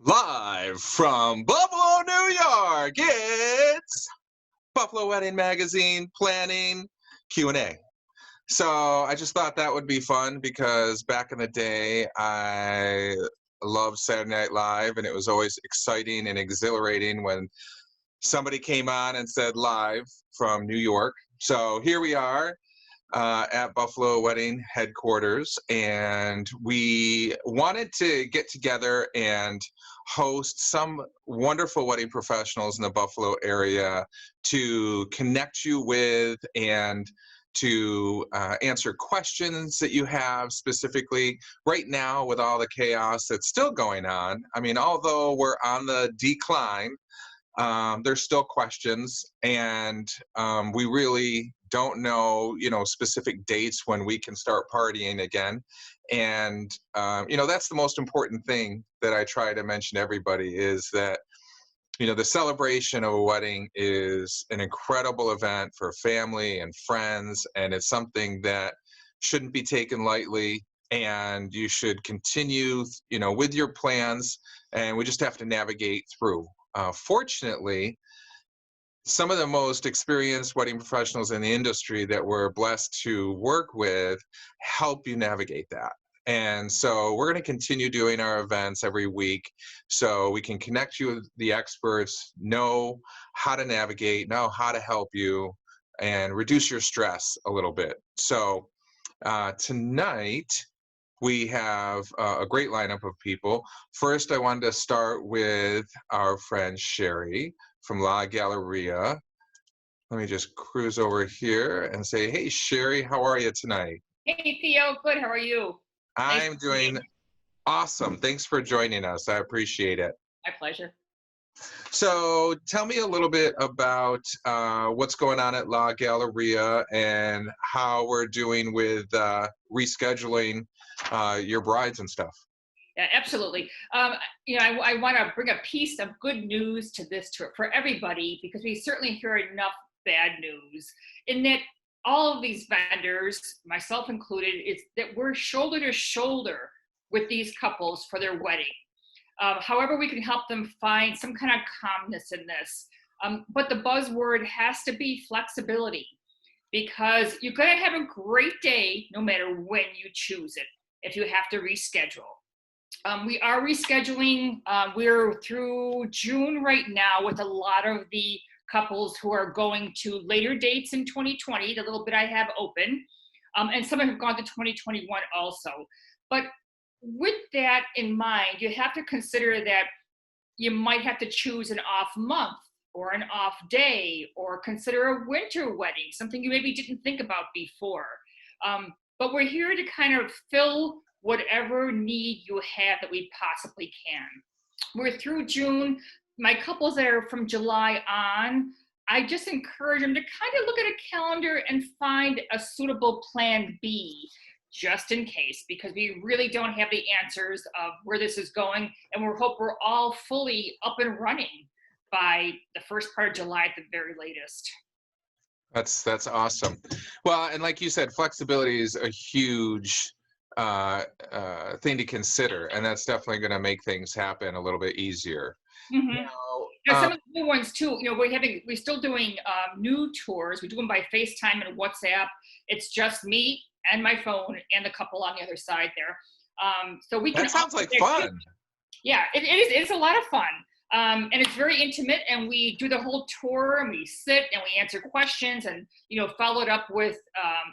Live from Buffalo, New York, it's Buffalo Wedding Magazine Planning Q&A. So I just thought that would be fun because back in the day, I loved Saturday Night Live, and it was always exciting and exhilarating when somebody came on and said live from New York. So here we are at Buffalo Wedding headquarters, and we wanted to get together and host some wonderful wedding professionals in the Buffalo area to connect you with and to answer questions that you have specifically right now with all the chaos that's still going on. I mean, although we're on the decline, there's still questions, and we really don't know, specific dates when we can start partying again. And that's the most important thing that I try to mention to everybody is that the celebration of a wedding is an incredible event for family and friends, and it's something that shouldn't be taken lightly. And you should continue, with your plans, and we just have to navigate through. Fortunately, some of the most experienced wedding professionals in the industry that we're blessed to work with help you navigate that. And so we're going to continue doing our events every week so we can connect you with the experts, know how to navigate, know how to help you, and reduce your stress a little bit. So tonight, we have a great lineup of people. First, I wanted to start with our friend Sherry from La Galleria. Let me just cruise over here and say, hey, Sherry, how are you tonight? Hey, Theo. Good. How are you? I'm doing awesome. Thanks for joining us. I appreciate it. My pleasure. So tell me a little bit about what's going on at La Galleria and how we're doing with rescheduling your brides and stuff. Yeah, absolutely. I want to bring a piece of good news to this for everybody, because we certainly hear enough bad news in that all of these vendors, myself included, is that we're shoulder to shoulder with these couples for their wedding. However, we can help them find some kind of calmness in this. But the buzzword has to be flexibility, because you're going to have a great day no matter when you choose it if you have to reschedule. We are rescheduling. We're through June right now with a lot of the couples who are going to later dates in 2020, the little bit I have open, and some have gone to 2021 also. But with that in mind, you have to consider that you might have to choose an off month or an off day, or consider a winter wedding, something you maybe didn't think about before. But we're here to kind of fill whatever need you have that we possibly can. We're through June. My couples that are from July on, I just encourage them to kind of look at a calendar and find a suitable plan B, just in case, because we really don't have the answers of where this is going, and we hope we're all fully up and running by the first part of July at the very latest. That's awesome. Well, and like you said, flexibility is a huge thing to consider, and that's definitely going to make things happen a little bit easier. Mm-hmm. Some of the new ones too. We're still doing new tours. We do them by FaceTime and WhatsApp. It's just me and my phone and the couple on the other side there. So we can. That sounds like fun. Yeah, it is. It's a lot of fun. And it's very intimate, and we do the whole tour, and we sit and we answer questions, and follow it up with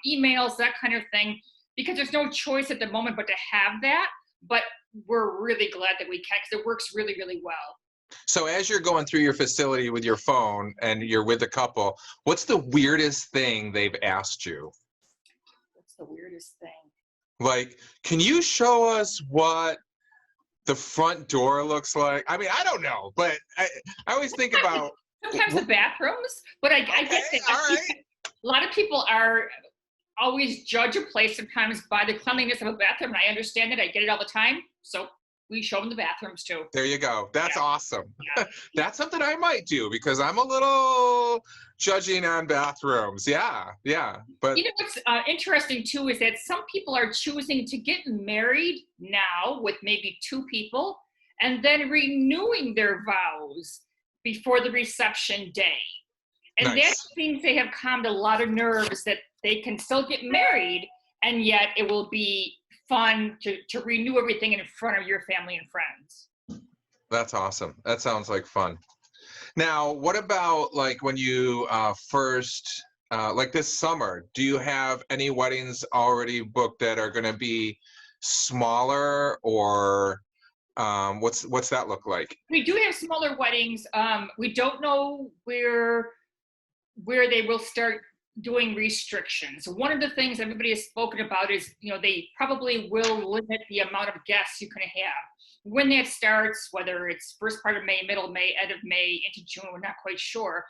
emails, that kind of thing, because there's no choice at the moment but to have that. But we're really glad that we can, because it works really, really well. So as you're going through your facility with your phone and you're with a couple, what's the weirdest thing they've asked you? What's the weirdest thing? Like, can you show us what the front door looks like? I mean, I don't know, but I always think about sometimes the bathrooms, but I get that. All right. A lot of people are always judge a place sometimes by the cleanliness of a bathroom, and I understand it. I get it all the time. So we show them the bathrooms too. There you go. That's awesome. Yeah. That's something I might do because I'm a little judging on bathrooms. Yeah, but You know what's interesting too is that some people are choosing to get married now with maybe 2 people and then renewing their vows before the reception day. And that nice. seems they have calmed a lot of nerves that they can still get married and yet it will be fun to renew everything in front of your family and friends. That's awesome. That sounds like fun. Now, what about like when you first, like this summer, do you have any weddings already booked that are going to be smaller or what's that look like? We do have smaller weddings. We don't know where they will start doing restrictions. One of the things everybody has spoken about is, they probably will limit the amount of guests you can have. When that starts, whether it's first part of May, middle of May, end of May, into June, we're not quite sure.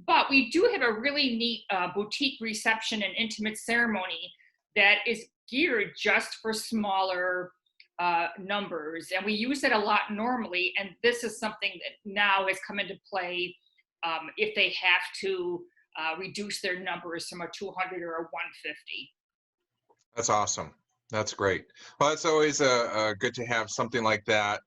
But we do have a really neat boutique reception and intimate ceremony that is geared just for smaller numbers. And we use it a lot normally. And this is something that now has come into play if they have to reduce their numbers from a 200 or a 150. That's awesome. That's great. Well, it's always good to have something like that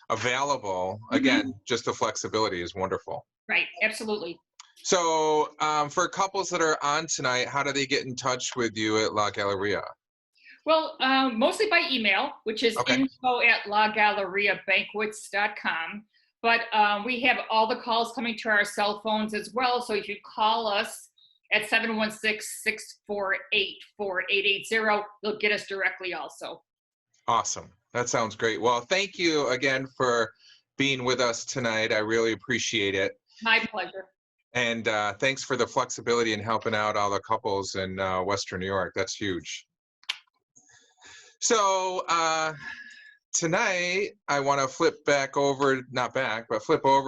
available. Again, just the flexibility is wonderful. Right, absolutely. So for couples that are on tonight, how do they get in touch with you at La Galleria? Well, mostly by email, which is Okay. info@lagalleriabanquets.com. But we have all the calls coming to our cell phones as well. So if you call us at 716-648-4880, you'll get us directly also. Awesome. That sounds great. Well, thank you again for being with us tonight. I really appreciate it. My pleasure. And thanks for the flexibility in helping out all the couples in Western New York. That's huge. So tonight, I want to flip over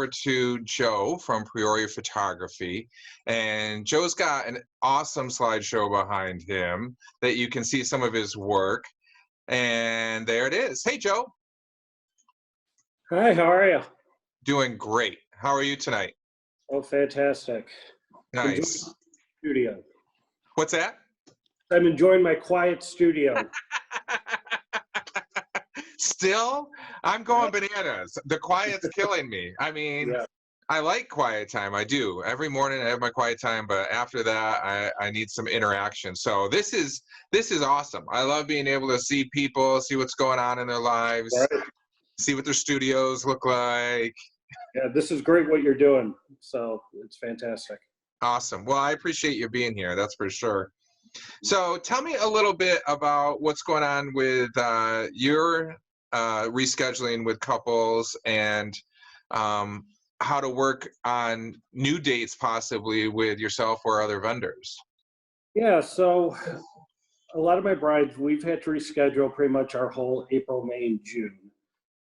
to Joe from Peoria Photography. And Joe's got an awesome slideshow behind him that you can see some of his work. And there it is. Hey, Joe. Hi, how are you? Doing great. How are you tonight? Oh, fantastic. Nice. Studio. What's that? I'm enjoying my quiet studio. Still, I'm going bananas. The quiet's killing me. I mean, Yeah. I like quiet time. I do. Every morning I have my quiet time, but after that, I need some interaction. So this is awesome. I love being able to see people, see what's going on in their lives, Right. see what their studios look like. Yeah, this is great what you're doing. So it's fantastic. Awesome. Well, I appreciate you being here. That's for sure. So tell me a little bit about what's going on with your rescheduling with couples and how to work on new dates possibly with yourself or other vendors. Yeah, so a lot of my brides, we've had to reschedule pretty much our whole April, May, and June,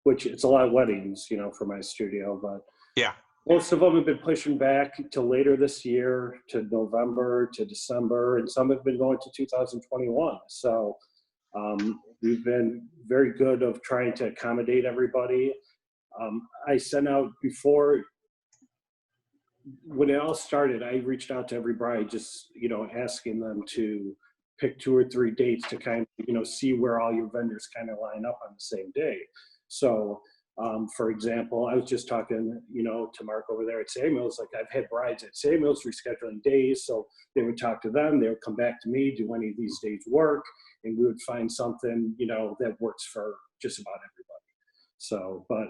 which it's a lot of weddings, for my studio, but Yeah. most of them have been pushing back to later this year, to November, to December, and some have been going to 2021. So we've been very good of trying to accommodate everybody. I sent out before, when it all started, I reached out to every bride, just, asking them to pick 2 or 3 dates to kind of, see where all your vendors kind of line up on the same day. So, for example, I was just talking, to Mark over there at Samuels. Like, I've had brides at Samuels rescheduling days, so they would talk to them. They would come back to me, do any of these days work, and we would find something, that works for just about everybody. So, but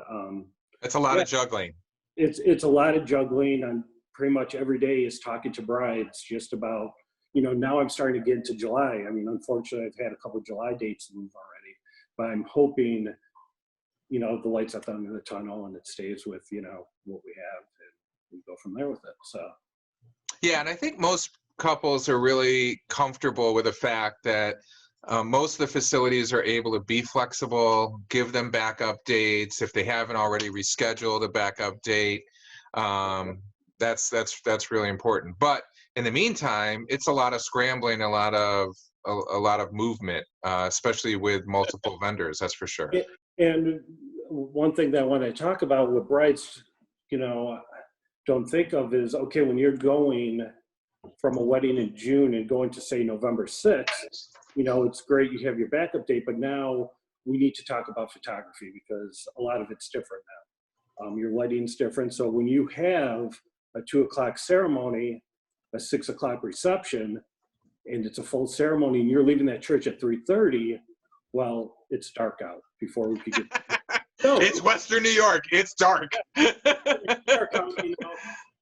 it's a lot of juggling. It's a lot of juggling. I'm pretty much every day is talking to brides just about, now I'm starting to get into July. I mean, unfortunately, I've had a couple of July dates move already, but I'm hoping, the light's at the end of the tunnel and it stays with, what we have, and we go from there with it. So. Yeah, and I think most couples are really comfortable with the fact that most of the facilities are able to be flexible, give them backup dates if they haven't already rescheduled a backup date. That's really important. But in the meantime, it's a lot of scrambling, a lot of movement, especially with multiple vendors. That's for sure. And one thing that I want to talk about with brides, don't think of is, okay, when you're going from a wedding in June and going to say November 6th, it's great you have your backup date, but now we need to talk about photography because a lot of it's different now. Your lighting's different. So when you have a 2 o'clock ceremony, a 6 o'clock reception, and it's a full ceremony and you're leaving that church at 3:30, well, it's dark out before we could get. No, it's Western New York. It's dark.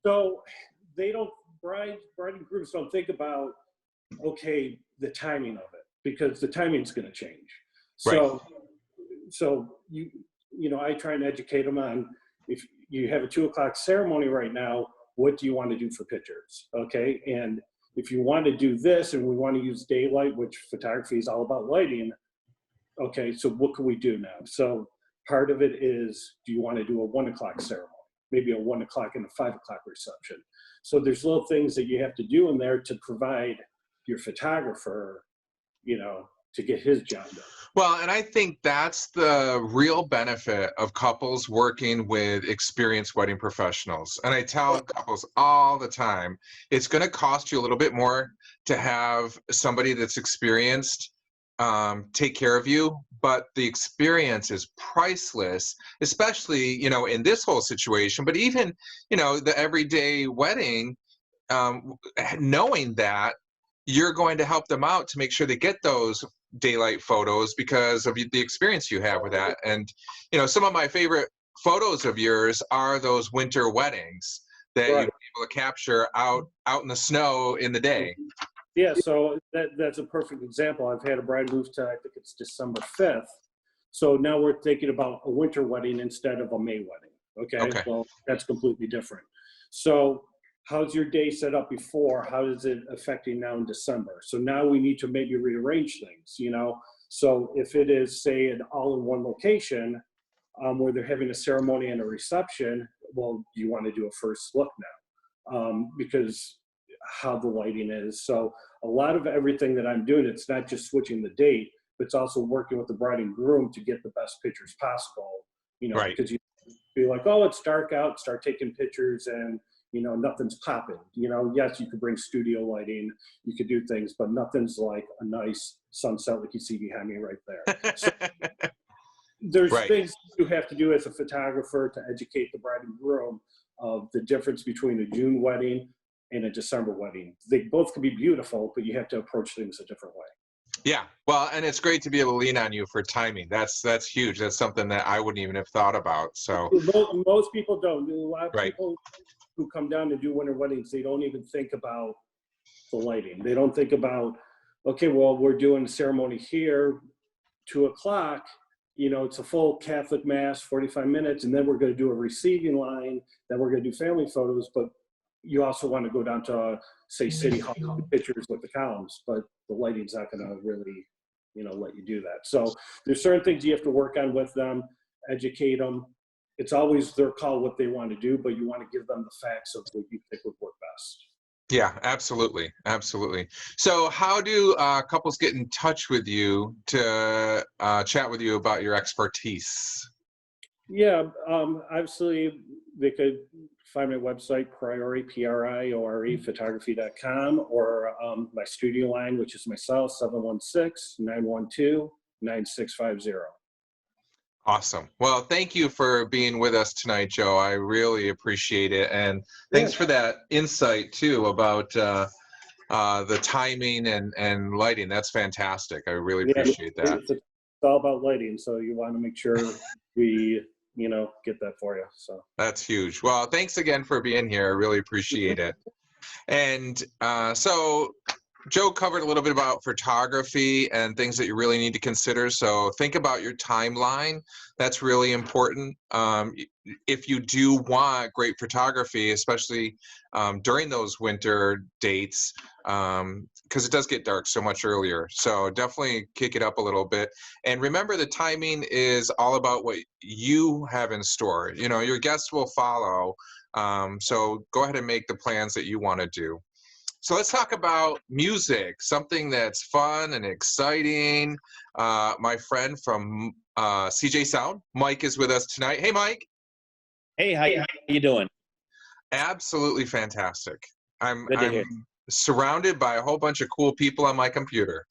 So they don't, bride and grooms don't think about, okay, the timing of it, because the timing's going to change. So, I try and educate them on, if you have a 2 o'clock ceremony right now, what do you want to do for pictures? Okay. And if you want to do this and we want to use daylight, which photography is all about lighting. Okay. So what can we do now? So part of it is, do you want to do a 1 o'clock ceremony? Maybe a 1 o'clock and a 5 o'clock reception. So there's little things that you have to do in there to provide your photographer, to get his job done. Well, and I think that's the real benefit of couples working with experienced wedding professionals. And I tell couples all the time, it's going to cost you a little bit more to have somebody that's experienced take care of you, but the experience is priceless, especially, in this whole situation, but even, the everyday wedding, knowing that you're going to help them out to make sure they get those daylight photos because of the experience you have with that. And, some of my favorite photos of yours are those winter weddings that you've been able to capture out in the snow in the day. Yeah, so that's a perfect example. I've had a bride move to, I think it's December 5th. So now we're thinking about a winter wedding instead of a May wedding. Okay. Well, that's completely different. So how's your day set up before? How is it affecting now in December? So now we need to maybe rearrange things, So if it is, say, an all-in-one location where they're having a ceremony and a reception, well, do you want to do a first look now? Because how the lighting is. So a lot of everything that I'm doing, it's not just switching the date, but it's also working with the bride and groom to get the best pictures possible, because you be like, oh, it's dark out, start taking pictures and, nothing's popping. Yes, you could bring studio lighting, you could do things, but nothing's like a nice sunset like you see behind me right there. So there's things you have to do as a photographer to educate the bride and groom of the difference between a June wedding and a December wedding. They both can be beautiful, but you have to approach things a different way. Yeah, well, and it's great to be able to lean on you for timing. That's huge. That's something that I wouldn't even have thought about. So most people don't. A lot of people who come down to do winter weddings, they don't even think about the lighting. They don't think about, okay, well, we're doing a ceremony here, 2 o'clock. It's a full Catholic mass, 45 minutes, and then we're going to do a receiving line. Then we're going to do family photos, but you also want to go down to, say, City Hall, pictures with the columns, but the lighting's not going to really, let you do that. So there's certain things you have to work on with them, educate them. It's always their call what they want to do, but you want to give them the facts of what you think would work best. Yeah, absolutely. Absolutely. So how do couples get in touch with you to chat with you about your expertise? Yeah, obviously they could find my website, Priore, Priore, photography.com, or my studio line, which is my cell, 716-912-9650. Awesome. Well, thank you for being with us tonight, Joe. I really appreciate it. And thanks for that insight, too, about the timing and lighting. That's fantastic. I really appreciate that. It's all about lighting, so you want to make sure we get that for you. So that's huge. Well, thanks again for being here. I really appreciate it. And so Joe covered a little bit about photography and things that you really need to consider. So think about your timeline. That's really important. If you do want great photography, especially during those winter dates, because it does get dark so much earlier. So definitely kick it up a little bit. And remember, the timing is all about what you have in store. Your guests will follow. So go ahead and make the plans that you want to do. So let's talk about music, something that's fun and exciting. My friend from CJ Sound. Mike is with us tonight. Hey, Mike. Hey, how you doing? Absolutely fantastic. Good to hear. I'm surrounded by a whole bunch of cool people on my computer.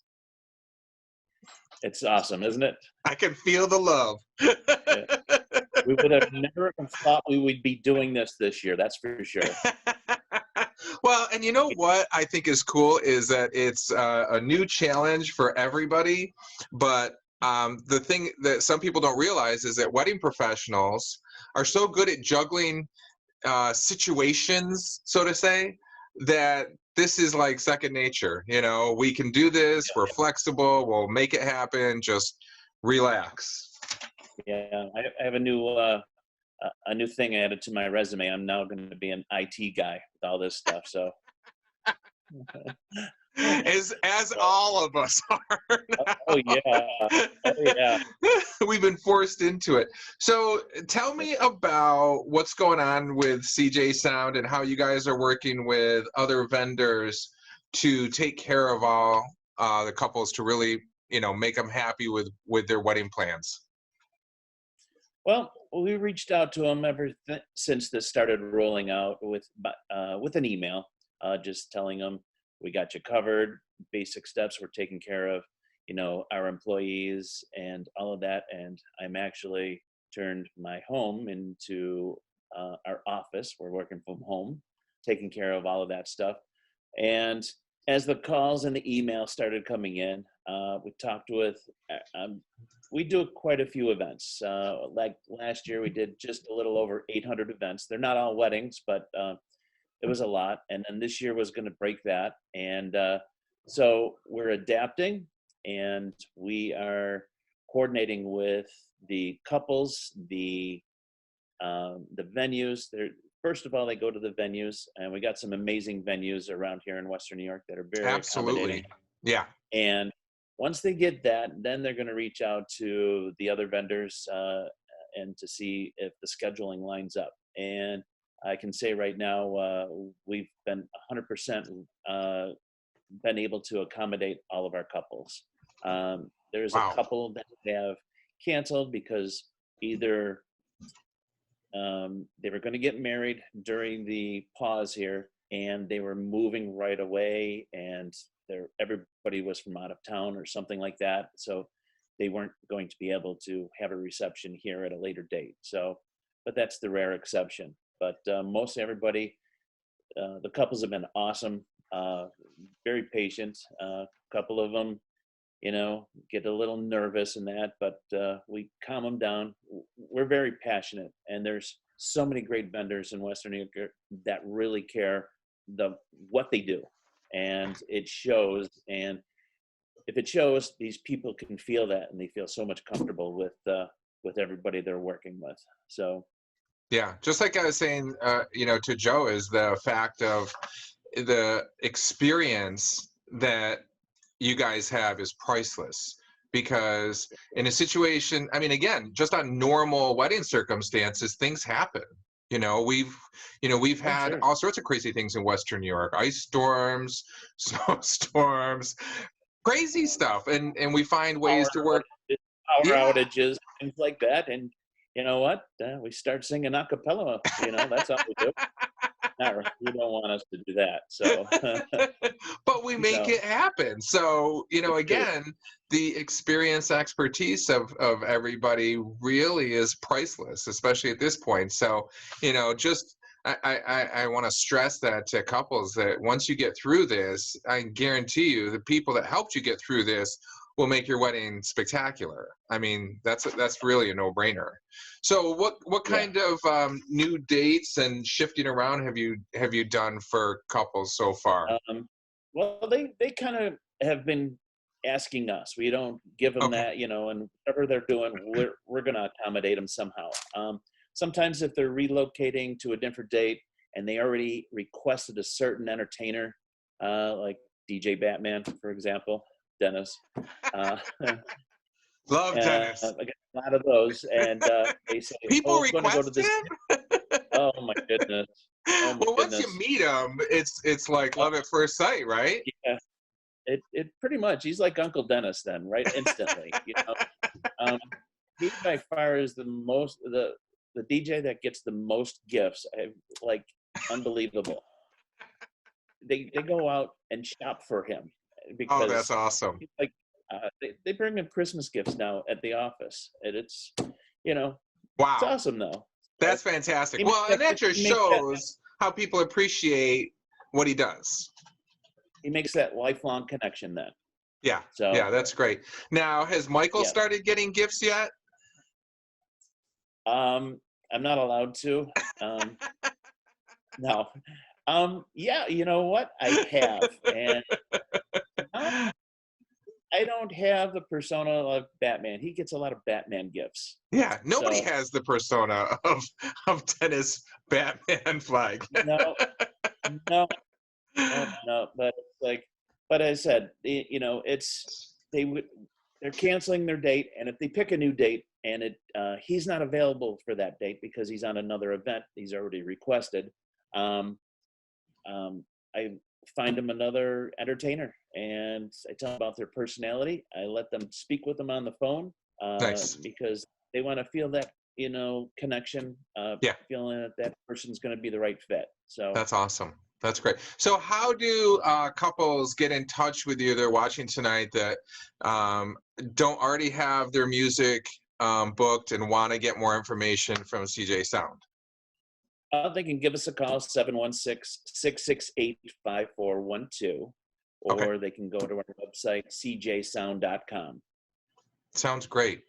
It's awesome, isn't it? I can feel the love. We would have never thought we would be doing this year. That's for sure. Well, and you know what I think is cool is that it's a new challenge for everybody. But the thing that some people don't realize is that wedding professionals are so good at juggling situations, so to say, that this is like second nature. You know, we can do this. We're flexible. We'll make it happen. Just relax. Yeah, I have a new thing added to my resume. I'm now going to be an IT guy with all this stuff. So, as all of us are. Oh yeah. We've been forced into it. So tell me about what's going on with CJ Sound and how you guys are working with other vendors to take care of all the couples to really, make them happy with their wedding plans. Well, we reached out to them since this started rolling out with an email, just telling them we got you covered, basic steps we're taking care of, our employees and all of that. And I'm actually turned my home into our office. We're working from home, taking care of all of that stuff. And as the calls and the emails started coming in, we talked with, we do quite a few events. Like last year, we did just a little over 800 events. They're not all weddings, but it was a lot. And then this year was going to break that. And so we're adapting, and we are coordinating with the couples, the venues. First of all, they go to the venues, and we got some amazing venues around here in Western New York that are very Absolutely. Yeah. And once they get that, then they're going to reach out to the other vendors and to see if the scheduling lines up. And I can say right now, we've been 100% been able to accommodate all of our couples. There's Wow. a couple that have canceled because either they were going to get married during the pause here, and they were moving right away, and everybody was from out of town or something like that. So they weren't going to be able to have a reception here at a later date. So, but that's the rare exception. But most everybody, the couples have been awesome, very patient. A couple of them, get a little nervous and that, but we calm them down. We're very passionate, and there's so many great vendors in Western New York that really care what they do, and it shows. And if it shows, these people can feel that, and they feel so much comfortable with everybody they're working with. So. Yeah, just like I was saying, to Joe, is the fact of the experience that you guys have is priceless. Because in a situation, I mean, again, just on normal wedding circumstances, things happen. We've had Sure. all sorts of crazy things in Western New York: ice storms, snowstorms, crazy stuff, and we find ways to work. Power outages, things like that, and you know what? We start singing a cappella. That's all we do. You don't want us to do that. So, but we make it happen. So, again, the experience, expertise of everybody really is priceless, especially at this point. So, I want to stress that to couples that once you get through this, I guarantee you the people that helped you get through this will make your wedding spectacular. I mean, that's really a no-brainer. So what kind of new dates and shifting around have you done for couples so far? Well, they kind of have been asking us. We don't give them that, and whatever they're doing, we're going to accommodate them somehow. Sometimes if they're relocating to a different date and they already requested a certain entertainer, like DJ Batman, for example, Dennis. Love Dennis. I got a lot of those, and they say people request go to this. Oh my goodness! Once you meet him, it's like love at first sight, right? Yeah, it pretty much. He's like Uncle Dennis, then, right? Instantly, he by far is the DJ that gets the most gifts. Like unbelievable. They go out and shop for him Oh, that's because awesome. like they bring him Christmas gifts now at the office, and it's it's Wow. awesome though. That's fantastic. He Well, and that just makes that- shows how people appreciate what he does. He makes that lifelong connection then. Yeah. So Yeah, that's great. Now, has Michael Yeah. started getting gifts yet? I'm not allowed to. No. Yeah, you know what? I have, and I don't have the persona of Batman. He gets a lot of Batman gifts. Yeah, nobody So- has the persona of Dennis Batman Flag. No, no, no. But like, but as I said, they're canceling their date, and if they pick a new date and he's not available for that date because he's on another event he's already requested, I find him another entertainer, and I tell them about their personality. I let them speak with them on the phone Nice. because they want to feel that connection, Yeah. feeling that person's going to be the right fit. So That's awesome. That's great. So how do couples get in touch with you? They're watching tonight that don't already have their music booked and want to get more information from CJ Sound. They can give us a call, 716-668-5412, or Okay. they can go to our website, cjsound.com. Sounds great.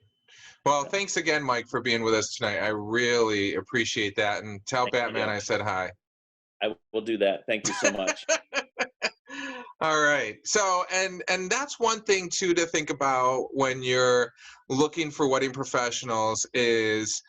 Well, thanks again, Mike, for being with us tonight. I really appreciate that. And tell Thank you. Batman I said hi. I will do that. Thank you so much. All right. So, and that's one thing too to think about when you're looking for wedding professionals is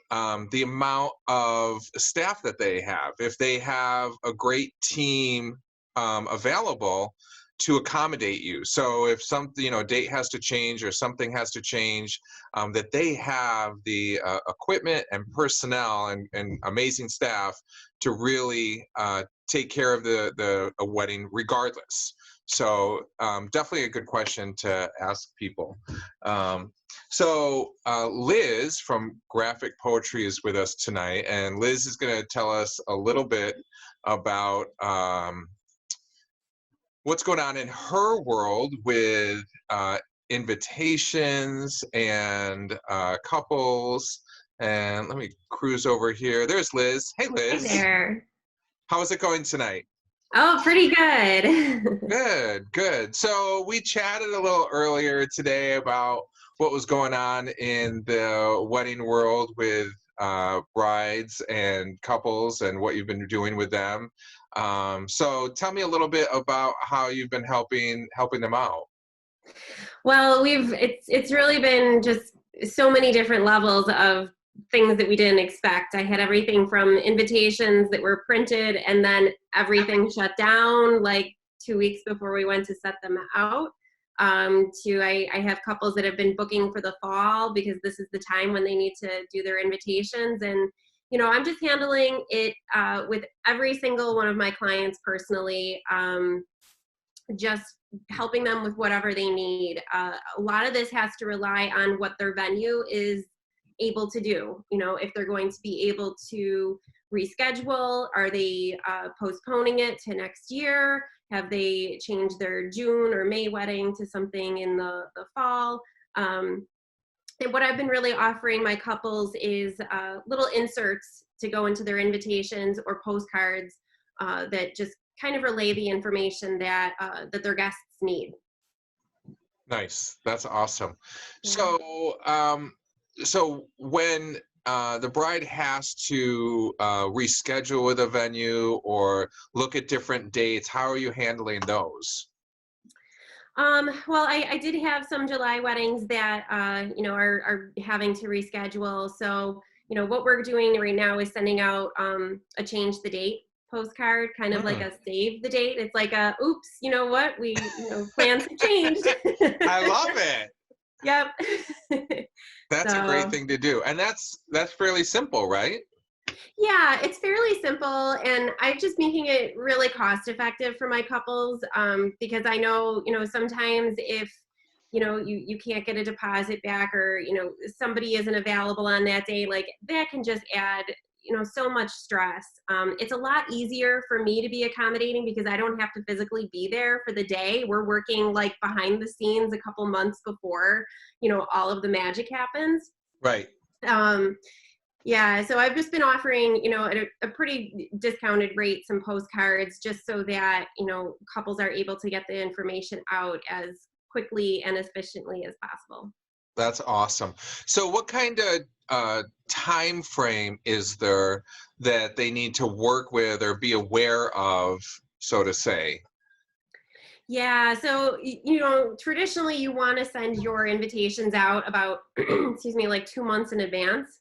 the amount of staff that they have. If they have a great team available to accommodate you. So if something, a date has to change or something has to change, that they have the equipment and personnel and amazing staff to really take care of the wedding regardless. So definitely a good question to ask people. So Liz from Graphic Poetry is with us tonight, and Liz is going to tell us a little bit about what's going on in her world with invitations and couples. And let me cruise over here. There's Liz. Hey, Liz. Hey there. How is it going tonight? Oh, pretty good. Good, good. So we chatted a little earlier today about what was going on in the wedding world with brides and couples and what you've been doing with them. So tell me a little bit about how you've been helping them out. Well, it's really been just so many different levels of things that we didn't expect. I had everything from invitations that were printed and then everything shut down like 2 weeks before we went to set them out. I have couples that have been booking for the fall because this is the time when they need to do their invitations. And, I'm just handling it with every single one of my clients personally, just helping them with whatever they need. A lot of this has to rely on what their venue is able to do. If they're going to be able to reschedule, are they postponing it to next year? Have they changed their June or May wedding to something in the fall? And what I've been really offering my couples is little inserts to go into their invitations or postcards that just kind of relay the information that their guests need. Nice. That's awesome. Yeah. So when the bride has to reschedule with a venue or look at different dates, how are you handling those? Well, I did have some July weddings that, are having to reschedule. So, what we're doing right now is sending out a change the date postcard, kind of like a save the date. It's like a, oops, you know what? Plans have changed. I love it. Yep. That's a great thing to do. And that's fairly simple, right? Yeah, it's fairly simple, and I'm just making it really cost effective for my couples because I know, sometimes if you can't get a deposit back, or, somebody isn't available on that day, like that can just add, so much stress. It's a lot easier for me to be accommodating because I don't have to physically be there for the day. We're working like behind the scenes a couple months before, all of the magic happens. Right. Yeah, so I've just been offering, at a pretty discounted rate, some postcards, just so that, couples are able to get the information out as quickly and efficiently as possible. That's awesome. So what kind of time frame is there that they need to work with or be aware of, so to say? Yeah, so, traditionally you want to send your invitations out about, excuse me, like 2 months in advance.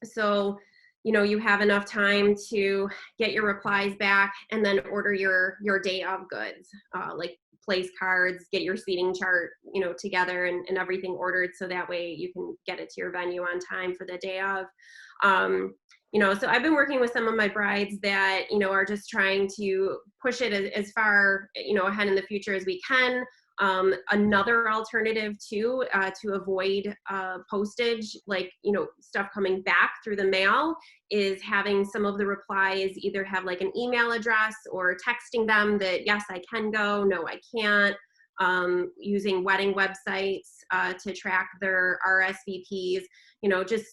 So, you have enough time to get your replies back and then order your day of goods, like place cards, get your seating chart, together and everything ordered, so that way you can get it to your venue on time for the day of. So I've been working with some of my brides that, are just trying to push it as far, ahead in the future as we can. Another alternative too, to avoid postage, like, stuff coming back through the mail, is having some of the replies either have like an email address or texting them that, yes, I can go, no, I can't. Using wedding websites to track their RSVPs, just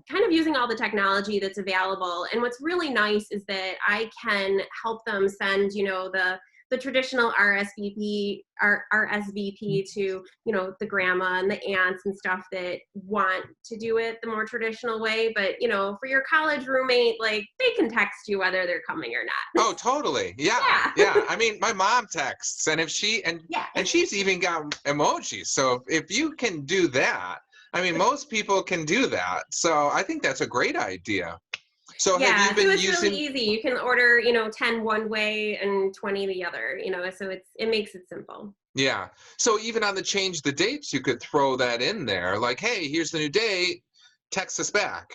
kind of using all the technology that's available. And what's really nice is that I can help them send, the traditional RSVP to, the grandma and the aunts and stuff that want to do it the more traditional way. But, for your college roommate, like, they can text you whether they're coming or not. Oh, totally. Yeah. Yeah. I mean, my mom texts, and if she, and she's even got emojis. So if you can do that, I mean, most people can do that. So I think that's a great idea. So have you been so it's using? really easy. You can order, 10 one way and 20 the other, so it makes it simple. Yeah. So even on the change the dates, you could throw that in there. Like, hey, here's the new date. Text us back.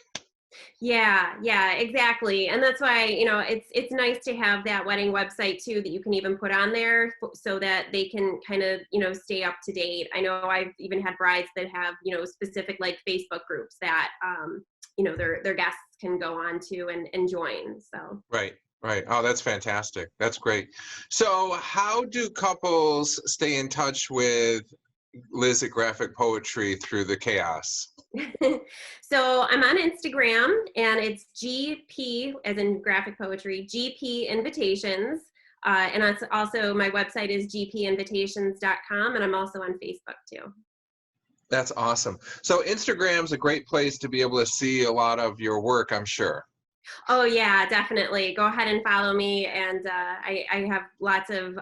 Yeah, exactly. And that's why, it's nice to have that wedding website too, that you can even put on there so that they can kind of, stay up to date. I know I've even had brides that have, specific like Facebook groups that, their guests can go on to and join. So. Right. Oh, that's fantastic. That's great. So how do couples stay in touch with Liz at Graphic Poetry through the chaos? So I'm on Instagram, and it's GP, as in Graphic Poetry, GP Invitations. And that's also, my website is gpinvitations.com, and I'm also on Facebook too. That's awesome. So Instagram's a great place to be able to see a lot of your work, I'm sure. Oh yeah, definitely. Go ahead and follow me, and I have lots of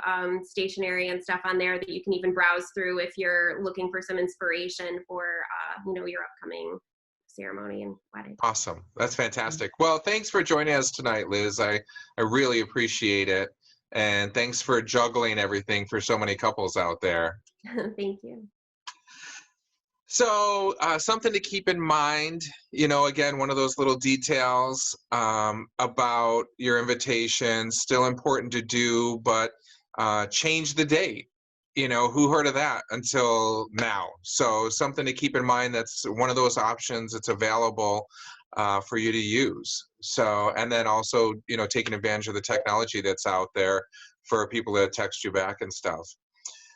stationery and stuff on there that you can even browse through if you're looking for some inspiration for your upcoming ceremony and wedding. Awesome. That's fantastic. Well, thanks for joining us tonight, Liz. I really appreciate it. And thanks for juggling everything for so many couples out there. Thank you. So something to keep in mind, again, one of those little details about your invitation, still important to do, but change the date. Who heard of that until now? So something to keep in mind, that's one of those options that's available for you to use. So, and then also, taking advantage of the technology that's out there for people to text you back and stuff.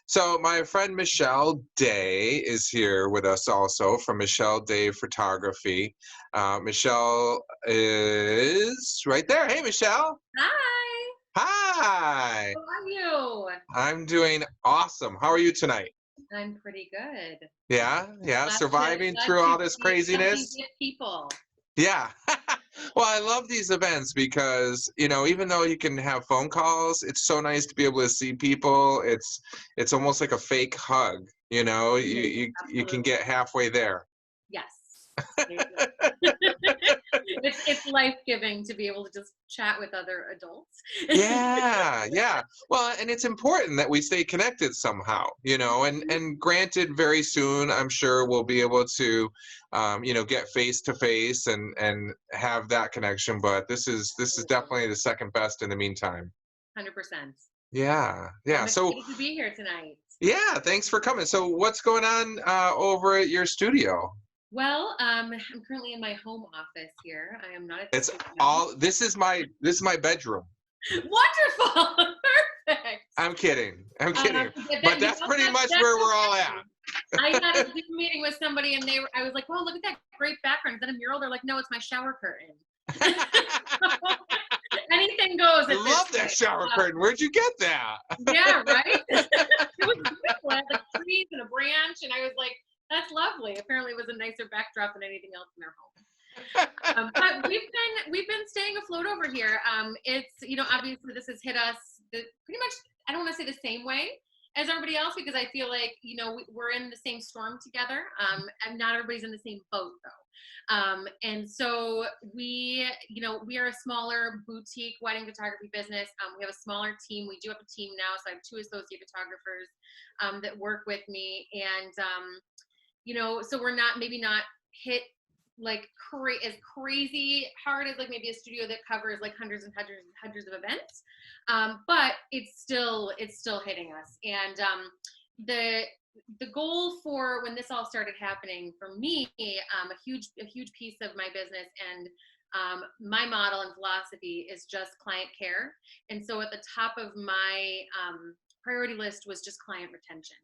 So my friend Michelle Day is here with us also, from Michelle Day Photography. Michelle is right there. Hey, Michelle. Hi. Hi. How are you? I'm doing awesome. How are you tonight? I'm pretty good. Yeah. Glad Surviving to through all this see craziness. some people. Yeah. Well, I love these events because, even though you can have phone calls, it's so nice to be able to see people. It's almost like a fake hug, you can get halfway there. Yes. There you go. It's life-giving to be able to just chat with other adults. Yeah. Well, and it's important that we stay connected somehow, and granted, very soon, I'm sure we'll be able to, get face to face and have that connection. But this is definitely the second best in the meantime. 100%. Yeah. I'm So excited to be here tonight. Yeah, thanks for coming. So what's going on over at your studio? Well, I'm currently in my home office here. I am not at the It's studio. all this is my bedroom. Wonderful. Perfect. I'm kidding. I'm kidding. But You that's know, pretty much that's where we're all okay. at. I had a Zoom meeting with somebody and I was like, "Well, look at that great background. Is that a mural?" They're like, "No, it's my shower curtain." Anything goes. I love that shower curtain. Where'd you get that? Yeah, right? It was beautiful. It had like trees and a branch, and I was like, "That's lovely." Apparently, it was a nicer backdrop than anything else in their home. But we've been staying afloat over here. It's obviously this has hit us pretty much. I don't want to say the same way as everybody else because I feel like we're in the same storm together. And not everybody's in the same boat though. And so we are a smaller boutique wedding photography business. We have a smaller team. We do have a team now, so I have 2 associate photographers that work with me, and so we're not hit like as crazy hard as like maybe a studio that covers like hundreds and hundreds and hundreds of events, but it's still hitting us. And the goal for when this all started happening for me, a huge piece of my business and my model and philosophy is just client care. And so at the top of my priority list was just client retention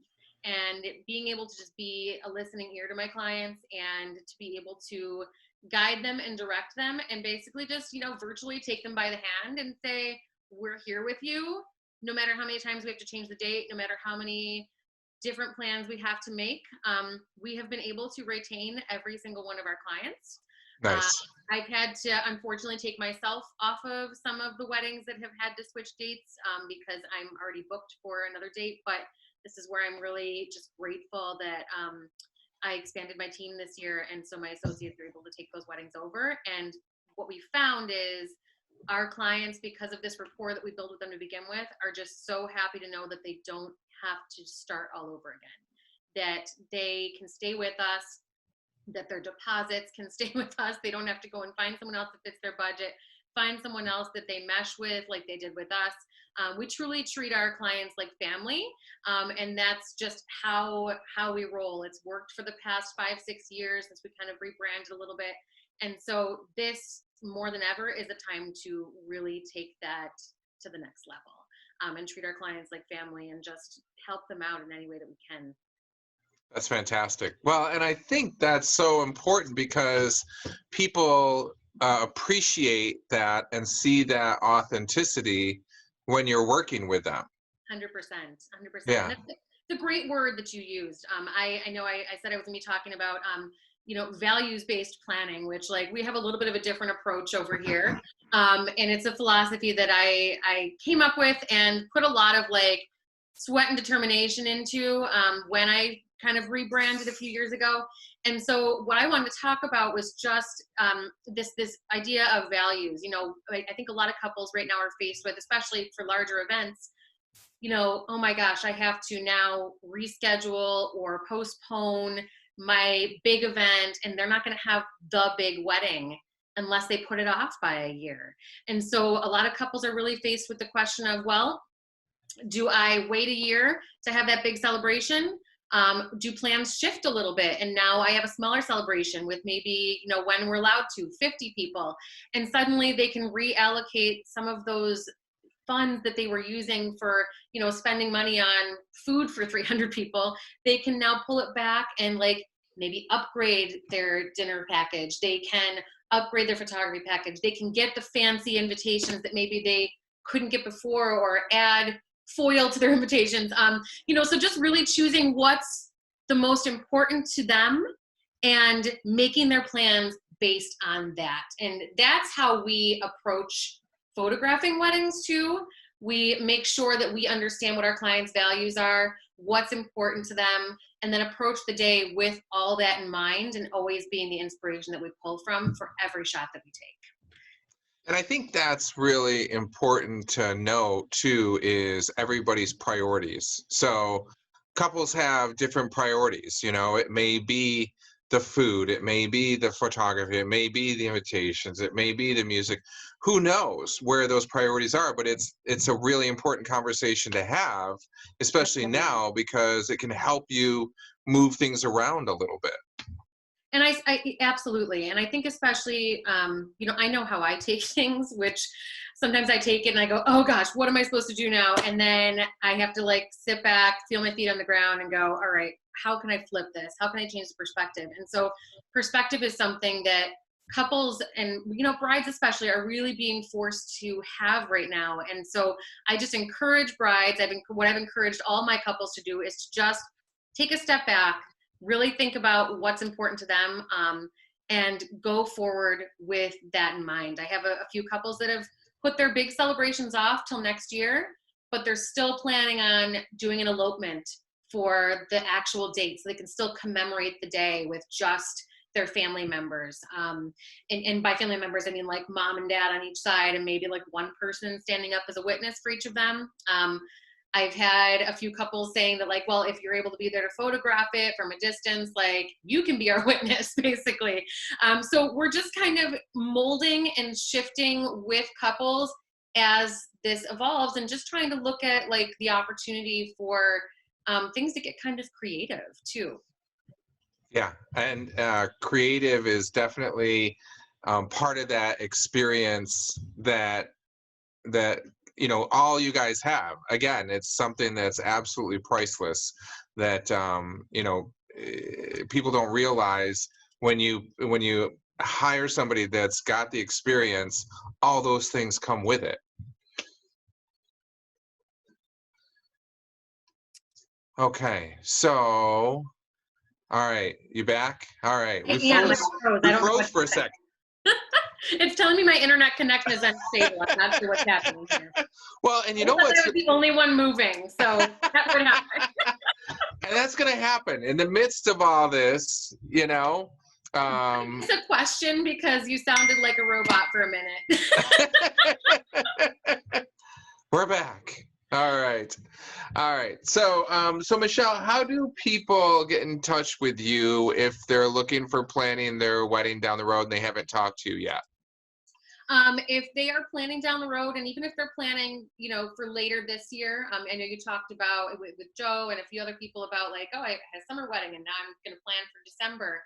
and being able to just be a listening ear to my clients and to be able to guide them and direct them and basically just virtually take them by the hand and say, we're here with you no matter how many times we have to change the date, no matter how many different plans we have to make. We have been able to retain every single one of our clients. Nice. I've had to unfortunately take myself off of some of the weddings that have had to switch dates because I'm already booked for another date, but this is where I'm really just grateful that I expanded my team this year, and so my associates are able to take those weddings over. And what we found is our clients, because of this rapport that we build with them to begin with, are just so happy to know that they don't have to start all over again, that they can stay with us, that their deposits can stay with us. They don't have to go and find someone else that fits their budget, find someone else that they mesh with like they did with us. We truly treat our clients like family, and that's just how we roll. It's worked for the past 5-6 years since we kind of rebranded a little bit, and so this more than ever is a time to really take that to the next level, and treat our clients like family and just help them out in any way that we can. That's fantastic. Well, and I think that's so important because people appreciate that and see that authenticity when you're working with them. 100%. Yeah. That's the great word that you used. I know I said I was going to be talking about, values-based planning, which like we have a little bit of a different approach over here. And it's a philosophy that I came up with and put a lot of like sweat and determination into when I kind of rebranded a few years ago. And so what I wanted to talk about was just this idea of values. I think a lot of couples right now are faced with, especially for larger events, oh my gosh, I have to now reschedule or postpone my big event, and they're not going to have the big wedding unless they put it off by a year. And so a lot of couples are really faced with the question of, well, do I wait a year to have that big celebration? Do plans shift a little bit? And now I have a smaller celebration with maybe, when we're allowed to, 50 people. And suddenly they can reallocate some of those funds that they were using for, spending money on food for 300 people. They can now pull it back and like maybe upgrade their dinner package. They can upgrade their photography package. They can get the fancy invitations that maybe they couldn't get before, or add foil to their invitations. So just really choosing what's the most important to them and making their plans based on that. And that's how we approach photographing weddings too. We make sure that we understand what our clients' values are, what's important to them, and then approach the day with all that in mind, and always being the inspiration that we pull from for every shot that we take. And I think that's really important to know too, is everybody's priorities. So couples have different priorities. It may be the food, it may be the photography, it may be the invitations, it may be the music. Who knows where those priorities are? But it's a really important conversation to have, especially now, because it can help you move things around a little bit. And I absolutely, and I think especially, you know, I know how I take things, which sometimes I take it and I go, oh gosh, what am I supposed to do now? And then I have to like sit back, feel my feet on the ground and go, all right, how can I flip this? How can I change the perspective? And so perspective is something that couples and, you know, brides especially are really being forced to have right now. And so I just encourage brides, what I've encouraged all my couples to do is to just take a step back, really think about what's important to them, and go forward with that in mind. I have a few couples that have put their big celebrations off till next year, but they're still planning on doing an elopement for the actual date so they can still commemorate the day with just their family members. And by family members, I mean like mom and dad on each side and maybe like one person standing up as a witness for each of them. I've had a few couples saying that like, well, if you're able to be there to photograph it from a distance, like you can be our witness basically. So we're just kind of molding and shifting with couples as this evolves and just trying to look at like the opportunity for things to get kind of creative too. Yeah, and creative is definitely part of that experience that you know all you guys have. Again, it's something that's absolutely priceless that you know people don't realize when you hire somebody that's got the experience, all those things come with it. Okay, so all right, you back? All right, we Yeah, froze for a second. It's telling me my internet connection is unstable. I'm not sure what's happening here. Well, and you know what's I was the only one moving, so that would happen. And that's going to happen in the midst of all this, you know. It's a question because you sounded like a robot for a minute. We're back. All right. So, so Michelle, how do people get in touch with you if they're looking for planning their wedding down the road and they haven't talked to you yet? If they are planning down the road, and even if they're planning, you know, for later this year, I know you talked about with Joe and a few other people about like, oh, I had a summer wedding and now I'm going to plan for December.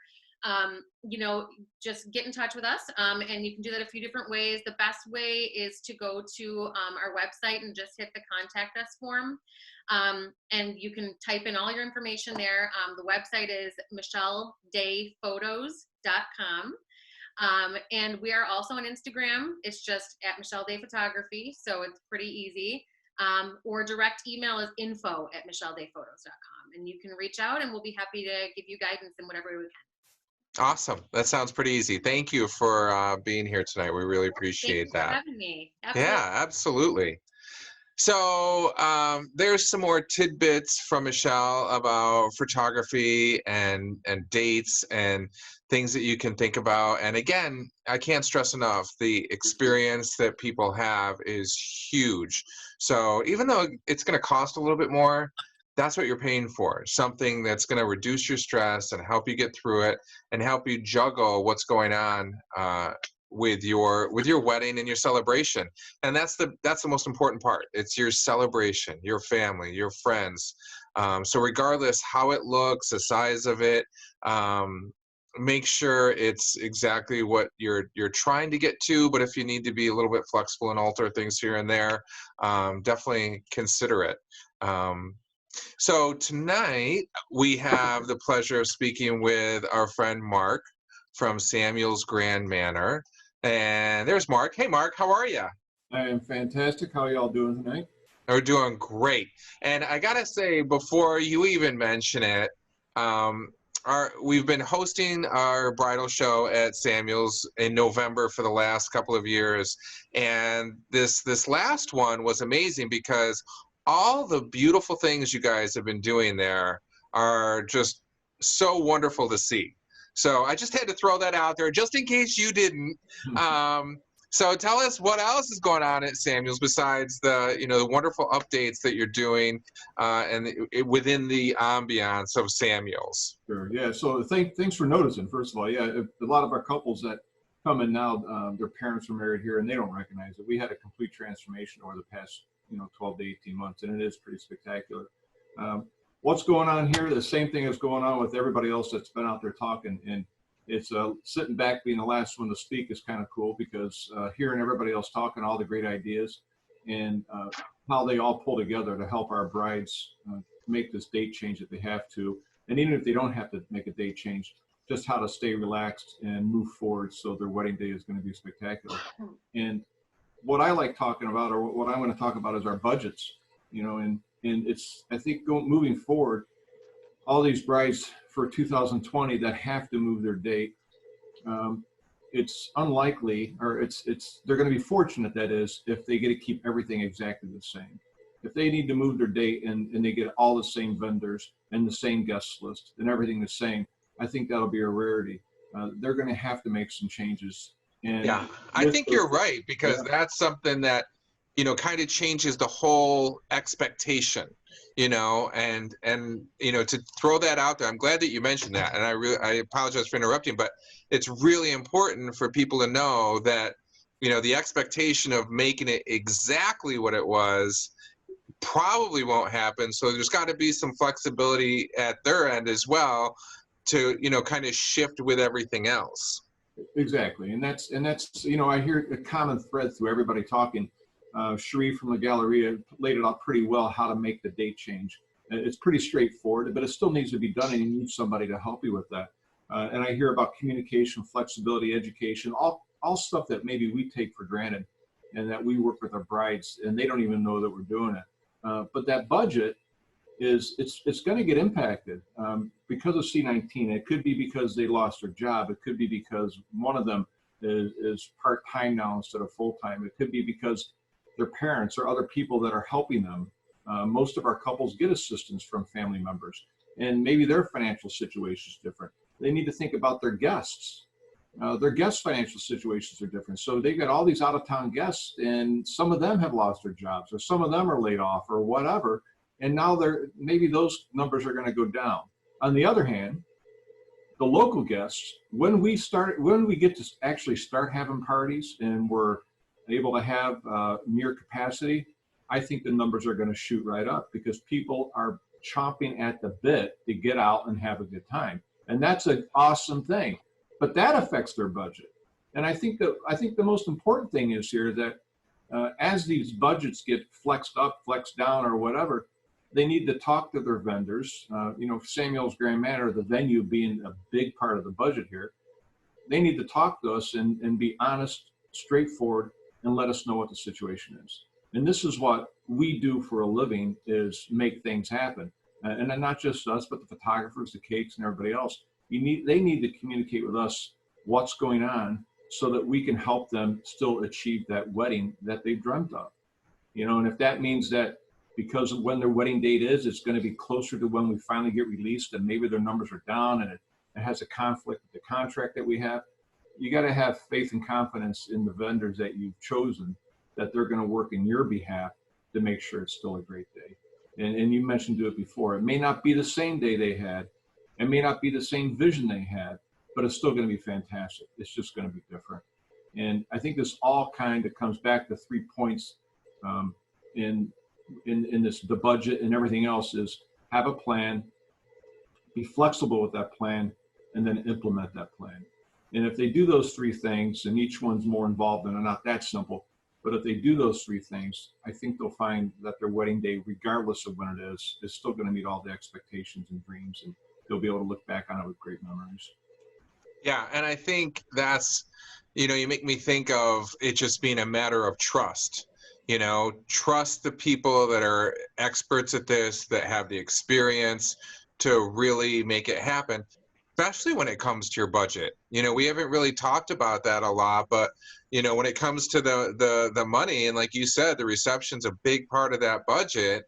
You know, just get in touch with us. And you can do that a few different ways. The best way is to go to our website and just hit the contact us form. And you can type in all your information there. The website is michelledayphotos.com. And we are also on Instagram. It's just at Michelle Day Photography. So it's pretty easy. Or direct email is info@michelledayphotos.com. And you can reach out and we'll be happy to give you guidance in whatever way we can. Awesome. That sounds pretty easy. Thank you for being here tonight. We really appreciate that. Thank you for having me. Absolutely. Yeah, absolutely. So there's some more tidbits from Michelle about photography and dates and things that you can think about. And again, I can't stress enough, the experience that people have is huge. So even though it's going to cost a little bit more, that's what you're paying for. Something that's going to reduce your stress and help you get through it and help you juggle what's going on with your wedding and your celebration. And that's the most important part. It's your celebration, your family, your friends. So regardless how it looks, the size of it, make sure it's exactly what you're trying to get to. But if you need to be a little bit flexible and alter things here and there, definitely consider it. So tonight we have the pleasure of speaking with our friend Mark from Samuel's Grand Manor. And there's Mark. Hey, Mark, how are you? I am fantastic. How are y'all doing tonight? We're doing great. And I got to say, before you even mention it, we've been hosting our bridal show at Samuel's in November for the last couple of years. And this last one was amazing because all the beautiful things you guys have been doing there are just so wonderful to see. So I just had to throw that out there just in case you didn't. So tell us what else is going on at Samuel's besides the, you know, the wonderful updates that you're doing within the ambiance of Samuel's. Sure. Yeah. So thanks for noticing. First of all, yeah, a lot of our couples that come in now, their parents were married here and they don't recognize it. We had a complete transformation over the past, 12 to 18 months, and it is pretty spectacular. What's going on here? The same thing is going on with everybody else that's been out there talking, and it's sitting back being the last one to speak is kind of cool because hearing everybody else talking, all the great ideas, and how they all pull together to help our brides make this date change if they have to. And even if they don't have to make a date change, just how to stay relaxed and move forward so their wedding day is going to be spectacular. And what I like talking about, or what I'm going to talk about, is our budgets, and it's, I think, moving forward, all these brides for 2020 that have to move their date, it's unlikely, or they're going to be fortunate, that is, if they get to keep everything exactly the same. If they need to move their date and they get all the same vendors and the same guest list and everything the same, I think that'll be a rarity. They're going to have to make some changes. And yeah, I think you're right, because that's something that, kind of changes the whole expectation, and to throw that out there. I'm glad that you mentioned that. And I apologize for interrupting, but it's really important for people to know that, the expectation of making it exactly what it was probably won't happen. So there's got to be some flexibility at their end as well to, kind of shift with everything else. Exactly. And that's, I hear a common thread through everybody talking. Cherie from the Galleria laid it out pretty well how to make the date change. It's pretty straightforward, but it still needs to be done, and you need somebody to help you with that. And I hear about communication, flexibility, education, all stuff that maybe we take for granted, and that we work with our brides and they don't even know that we're doing it. But that budget it's going to get impacted because of C-19. It could be because they lost their job. It could be because one of them is part-time now instead of full-time. It could be because their parents or other people that are helping them. Most of our couples get assistance from family members, and maybe their financial situation is different. They need to think about their guests. Their guests' financial situations are different. So they've got all these out-of-town guests, and some of them have lost their jobs, or some of them are laid off, or whatever. And now maybe those numbers are going to go down. On the other hand, the local guests, when we get to actually start having parties and we're able to have near capacity, I think the numbers are going to shoot right up, because people are chomping at the bit to get out and have a good time. And that's an awesome thing, but that affects their budget. And I think the most important thing is here that as these budgets get flexed up, flexed down, or whatever, they need to talk to their vendors. Samuel's Grand Manor, the venue being a big part of the budget here, they need to talk to us and be honest, straightforward, and let us know what the situation is. And this is what we do for a living, is make things happen. And not just us, but the photographers, the cakes, and everybody else. They need to communicate with us what's going on so that we can help them still achieve that wedding that they dreamt of. And if that means that because of when their wedding date is, it's going to be closer to when we finally get released, and maybe their numbers are down and it has a conflict with the contract that we have, you got to have faith and confidence in the vendors that you've chosen, that they're going to work in your behalf to make sure it's still a great day. And you mentioned it before. It may not be the same day they had. It may not be the same vision they had, but it's still going to be fantastic. It's just going to be different. And I think this all kind of comes back to 3 points in this, the budget and everything else, is have a plan, be flexible with that plan, and then implement that plan. And if they do those 3 things, and each one's more involved and not that simple, but if they do those 3 things, I think they'll find that their wedding day, regardless of when it is still going to meet all the expectations and dreams, and they'll be able to look back on it with great memories. Yeah, and I think that's, you make me think of it just being a matter of trust. Trust the people that are experts at this, that have the experience to really make it happen, especially when it comes to your budget. We haven't really talked about that a lot, but, when it comes to the money, and like you said, the reception's a big part of that budget,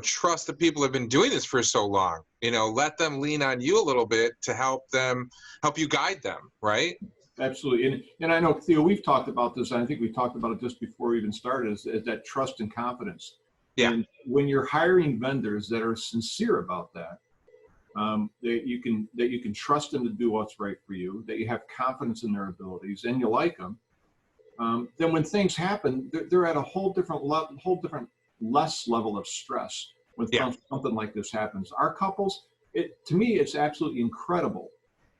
trust the people who have been doing this for so long. Let them lean on you a little bit to help you guide them, right? Absolutely. And I know, Theo, we've talked about this. And I think we talked about it just before we even started, is that trust and confidence. Yeah. And when you're hiring vendors that are sincere about that, that you can trust them to do what's right for you, that you have confidence in their abilities, and you like them, then when things happen, they're at a whole different less level of stress when something like this happens. Our couples, to me, it's absolutely incredible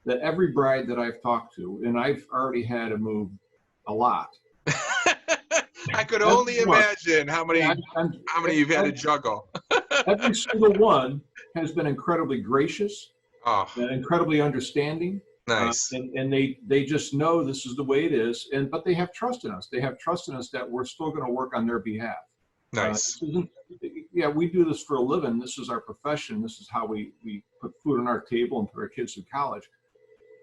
that every bride that I've talked to, and I've already had to move a lot. I could only imagine how many you've had to juggle. Every single one has been incredibly gracious, Oh, and incredibly understanding. nice. And they just know this is the way it is, but they have trust in us. They have trust in us that we're still going to work on their behalf. Nice. We do this for a living. This is our profession. This is how we put food on our table and put our kids through college.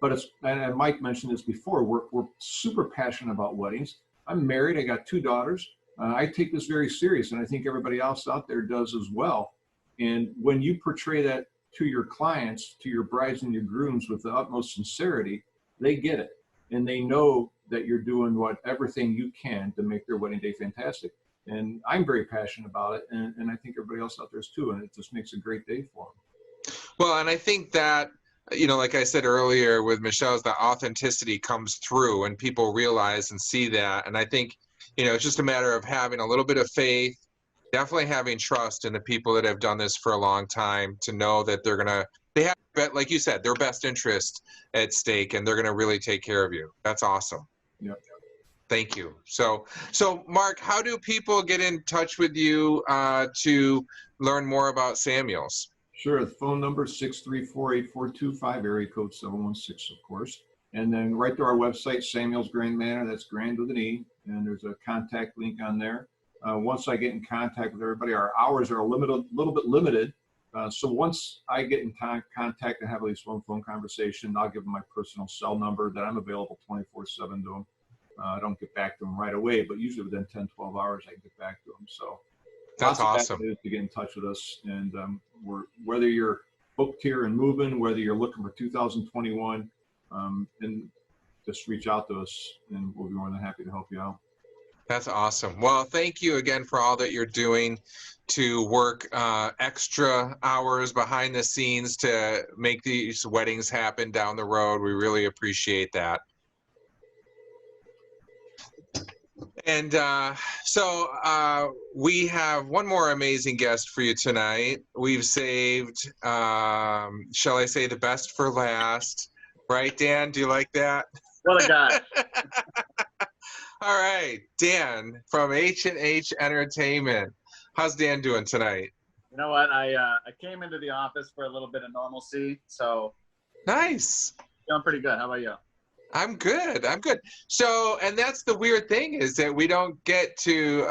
But and Mike mentioned this before, we're super passionate about weddings. I'm married. I got 2 daughters. I take this very serious, and I think everybody else out there does as well. And when you portray that to your clients, to your brides and your grooms with the utmost sincerity, they get it. And they know that you're doing everything you can to make their wedding day fantastic. And I'm very passionate about it, and I think everybody else out there is too, and it just makes a great day for them. Well, and I think that, like I said earlier with Michelle's, the authenticity comes through and people realize and see that. And I think, it's just a matter of having a little bit of faith, definitely having trust in the people that have done this for a long time, to know that they have, like you said, their best interest at stake, and they're going to really take care of you. That's awesome. Yep. Thank you. So Mark, how do people get in touch with you to learn more about Samuels? Sure. The phone number is 634-8425, area code 716, of course. And then right to our website, Samuels Grand Manor, that's Grand with an E, and there's a contact link on there. Once I get in contact with everybody, our hours are a little bit limited. So once I get in contact and have at least one phone conversation, I'll give them my personal cell number that I'm available 24/7 to them. I don't get back to them right away, but usually within 10, 12 hours, I can get back to them. So that's awesome. To get in touch with us. And whether you're booked here and moving, whether you're looking for 2021, and just reach out to us, and we'll be more than happy to help you out. That's awesome. Well, thank you again for all that you're doing to work extra hours behind the scenes to make these weddings happen down the road. We really appreciate that. And so we have one more amazing guest for you tonight. We've saved, shall I say, the best for last. Right, Dan? Do you like that? What a guy. All right, Dan from H&H Entertainment. How's Dan doing tonight? You know what? I came into the office for a little bit of normalcy, so nice. Feeling pretty good. How about you? I'm good. So, and that's the weird thing, is that we don't get to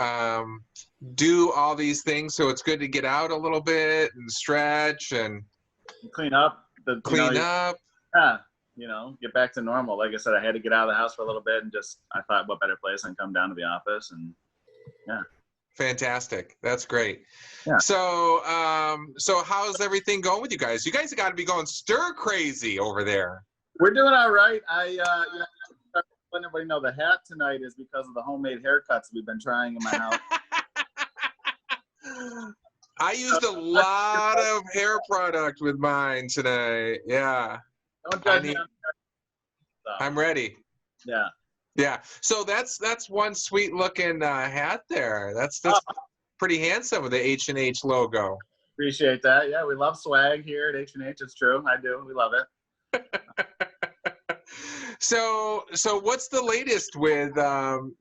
do all these things, so it's good to get out a little bit and stretch and clean up. Yeah, get back to normal. Like I said, I had to get out of the house for a little bit, and I thought, what better place than come down to the office, and yeah. Fantastic. That's great. Yeah. So, so how's everything going with you guys? You guys have got to be going stir crazy over there. We're doing all right. Let everybody know the hat tonight is because of the homemade haircuts we've been trying in my house. I used a lot of hair product with mine today. Yeah. Don't judge me. I'm ready. Yeah. Yeah. So that's one sweet looking hat there. That's pretty handsome with the H&H logo. Appreciate that. Yeah, we love swag here at H&H. It's true. I do. We love it. So what's the latest with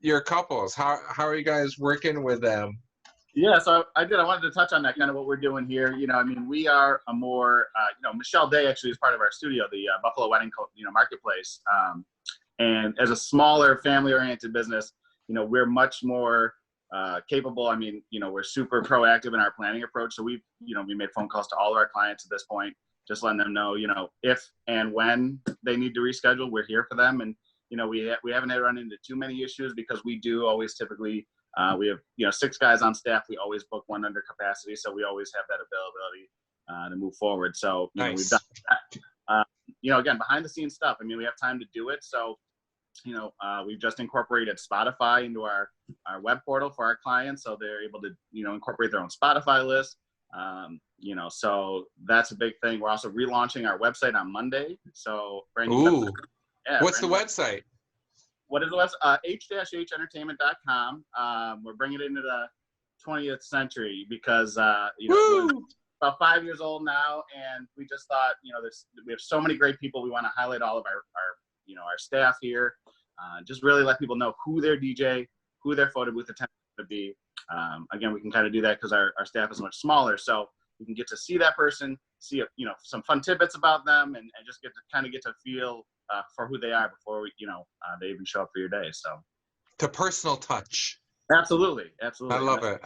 your couples? How are you guys working with them? Yeah, so I wanted to touch on that, kind of what we're doing here. We are a more, Michelle Day actually is part of our studio, the Buffalo Wedding, Marketplace. And as a smaller family-oriented business, we're much more capable. We're super proactive in our planning approach. So we made phone calls to all of our clients at this point, just letting them know, if and when they need to reschedule, we're here for them. And, we haven't had run into too many issues, because we do always typically, we have, 6 guys on staff. We always book one under capacity. So we always have that availability to move forward. So, nice. we've done that. Again, behind the scenes stuff. We have time to do it. So, we've just incorporated Spotify into our web portal for our clients, so they're able to, incorporate their own Spotify list. So that's a big thing. We're also relaunching our website on Monday. So brand new Ooh. website. Yeah, What's the brand new website? What is the website? h-hentertainment.com. We're bringing it into the 20th century because, we're about 5 years old now, and we just thought, we have so many great people. We want to highlight all of our staff here. Just really let people know who their DJ, who their photo booth attendant would be. Again, we can kind of do that because our staff is much smaller, so we can get to see that person, see some fun tidbits about them, and just get to feel for who they are before they even show up for your day. So The personal touch. absolutely. I love it.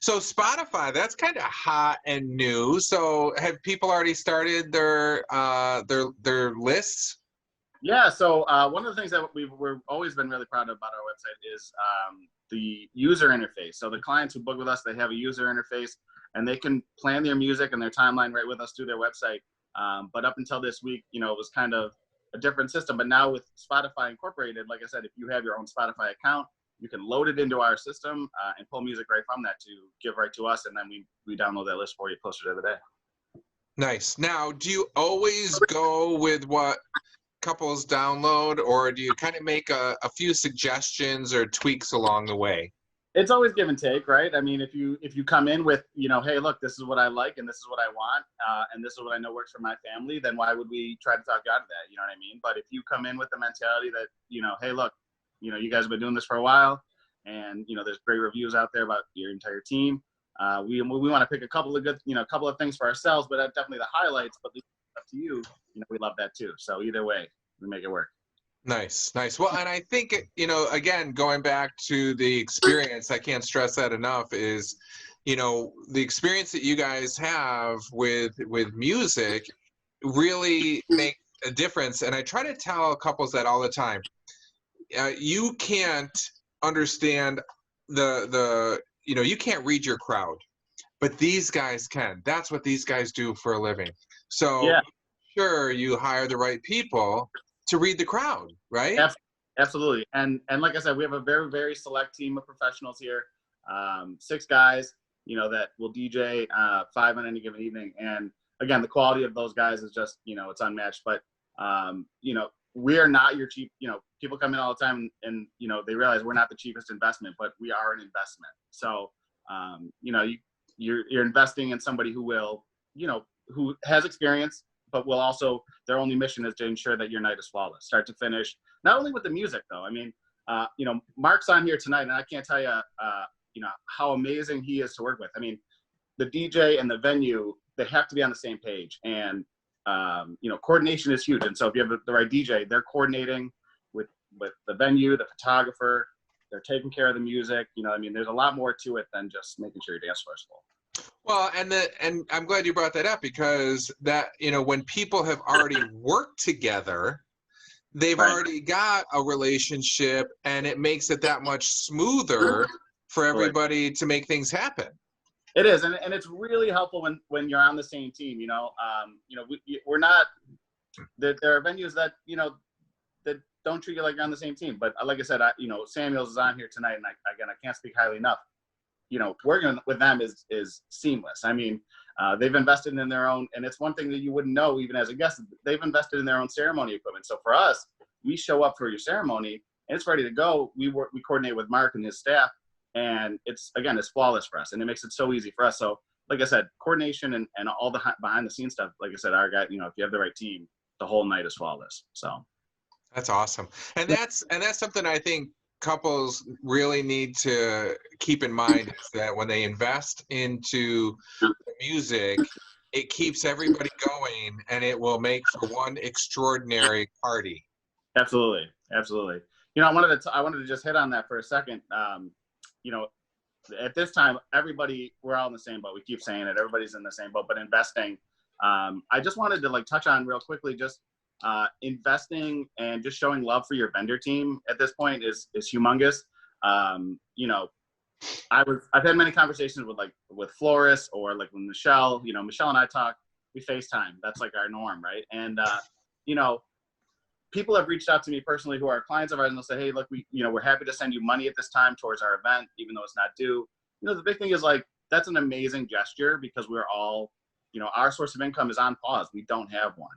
So Spotify, that's kind of hot and new. So have people already started their lists? Yeah, so one of the things that we've always been really proud of about our website is the user interface. So the clients who book with us, they have a user interface, and they can plan their music and their timeline right with us through their website. But up until this week, it was kind of a different system. But now with Spotify Incorporated, like I said, if you have your own Spotify account, you can load it into our system and pull music right from that to give right to us, and then we download that list for you closer to the day. Nice. Now, do you always go with what couples download, or do you kind of make a few suggestions or tweaks along the way? It's always give and take, right? I mean, if you come in with, hey, look, this is what I like and this is what I want, and this is what I know works for my family, then why would we try to talk you out of that? You know what I mean? But if you come in with the mentality that, hey, look, you guys have been doing this for a while, and there's great reviews out there about your entire team. We want to pick a couple of good, couple of things for ourselves, but definitely the highlights. But up to you, we love that too. So either way, we make it work. Nice. Well, and I think, again, going back to the experience, I can't stress that enough, is, the experience that you guys have with music really makes a difference. And I try to tell couples that all the time. You can't understand you can't read your crowd, but these guys can. That's what these guys do for a living. So yeah. Sure, you hire the right people to read the crowd, right? Absolutely. And like I said, we have a very, very select team of professionals here. 6 guys, that will DJ 5 on any given evening. And again, the quality of those guys is just, it's unmatched. But, we are not your cheap, people come in all the time and, they realize we're not the cheapest investment, but we are an investment. So, you're investing in somebody who will, who has experience, but will also, their only mission is to ensure that your night is flawless, start to finish. Not only with the music, though. I mean, Mark's on here tonight, and I can't tell you, how amazing he is to work with. I mean, the DJ and the venue, they have to be on the same page, and coordination is huge. And so if you have the right DJ, they're coordinating with the venue, the photographer, they're taking care of the music. There's a lot more to it than just making sure your dance floor is full. Well, and I'm glad you brought that up, because that, when people have already worked together, they've Right. already got a relationship, and it makes it that much smoother for everybody to make things happen. It is, and it's really helpful when you're on the same team. We're not. There are venues that that don't treat you like you're on the same team. But like I said, Samuels is on here tonight, and I can't speak highly enough. Working with them is seamless. I mean, they've invested in their own, and it's one thing that you wouldn't know even as a guest. They've invested in their own ceremony equipment. So for us, we show up for your ceremony and it's ready to go. We coordinate with Mark and his staff, and it's flawless for us, and it makes it so easy for us. So like I said, coordination and all the behind the scenes stuff. Like I said, our guy, if you have the right team, the whole night is flawless. So That's awesome, and that's something I think couples really need to keep in mind, is that when they invest into music, it keeps everybody going, and it will make for one extraordinary party. Absolutely. I wanted to just hit on that for a second. At this time, we're all in the same boat. We keep saying it. Everybody's in the same boat, but investing. I just wanted to touch on real quickly, just investing and just showing love for your vendor team at this point is humongous. I've had many conversations with florists, or with Michelle. Michelle and I talk, we FaceTime. That's our norm, right? And people have reached out to me personally who are clients of ours, and they'll say, hey, look, we're happy to send you money at this time towards our event, even though it's not due. The big thing is like, that's an amazing gesture because we're all, our source of income is on pause. We don't have one,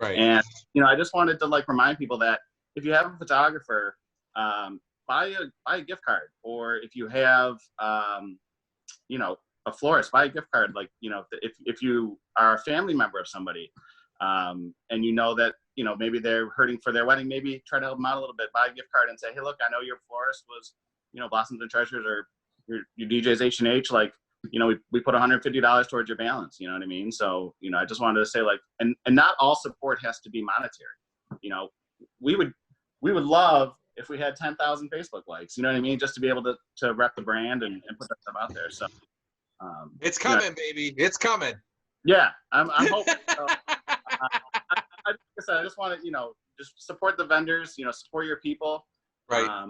Right. And, I just wanted to like remind people that if you have a photographer, buy a gift card, or if you have, a florist, buy a gift card. Like, if you are a family member of somebody, and that, maybe they're hurting for their wedding, maybe try to help them out a little bit, buy a gift card and say, hey, look, I know your florist was, Blossoms and Treasures, or your DJ's H&H, like, we put $150 towards your balance, you know what I mean? So, I just wanted to say like, and not all support has to be monetary. We would love if we had 10,000 Facebook likes, you know what I mean? Just to be able to rep the brand and put that stuff out there. So, it's coming, baby. It's coming. Yeah, I'm hoping. So, like I said, I just want to, just support the vendors, support your people. Right.